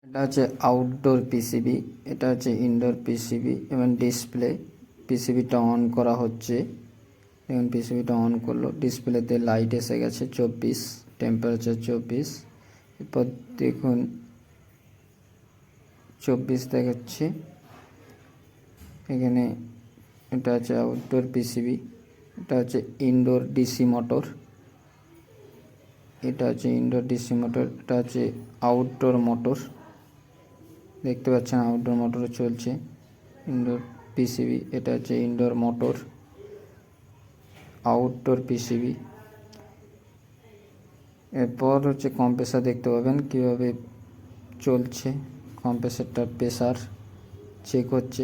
এটা হচ্ছে outdoor PCB, এটা হচ্ছে ইনডোর পিসিবি এবং ডিসপ্লে। পিসিবিটা অন করা হচ্ছে, এখন পিসিবিটা অন করলো, ডিসপ্লেতে লাইট এসে গেছে 24, টেম্পারেচার 24। এরপর দেখুন 24 দেখাচ্ছে এখানে। এটা হচ্ছে আউটডোর পিসিবি, এটা হচ্ছে ইনডোর ডিসি মোটর, এটা হচ্ছে ইনডোর ডিসি মোটর, এটা হচ্ছে আউটডোর মোটর। দেখতে পাচ্ছেন আউটডোর মোটর চলছে। ইনডোর পিসিবি, এটা হচ্ছে ইনডোর মোটর, আউটডোর পিসিবি। এরপর হচ্ছে কম্প্রেসার দেখতে পাবেন কিভাবে চলছে। কম্প্রেসারটার প্রেসার চেক হচ্ছে,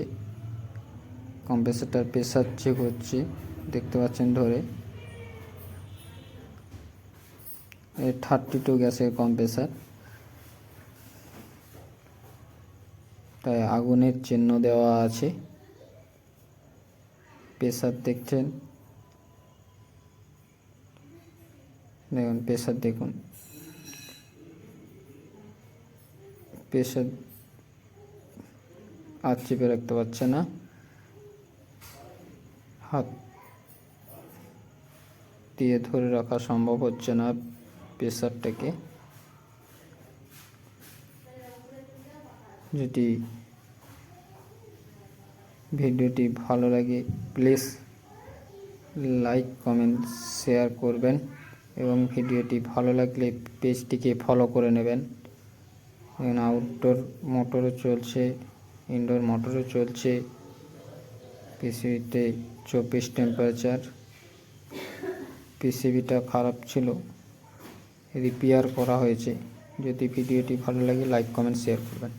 কম্প্রেসারটার প্রেসার চেক হচ্ছে, দেখতে পাচ্ছেন ধরে। 32 গ্যাসের কম্প্রেসার, তাই আগুনের চিহ্ন দেওয়া আছে। প্রেসার দেখছেন, দেখুন প্রেসার, দেখুন প্রেসার আর চেপে রাখতে পারছে না, হাত দিয়ে ধরে রাখা সম্ভব হচ্ছে না প্রেসারটাকে। যদি ভিডিওটি ভালো লাগে প্লিজ লাইক কমেন্ট শেয়ার করবেন এবং ভিডিওটি ভালো লাগলে পেজটিকে ফলো করে নেবেন। এখানে আউটডোর মোটরও চলছে, ইনডোর মোটরও চলছে। পিসিবিতে 24 টেম্পারেচার। পিসিবিটা খারাপ ছিল, রিপেয়ার করা হয়েছে। যদি ভিডিওটি ভালো লাগে লাইক কমেন্ট শেয়ার করবেন।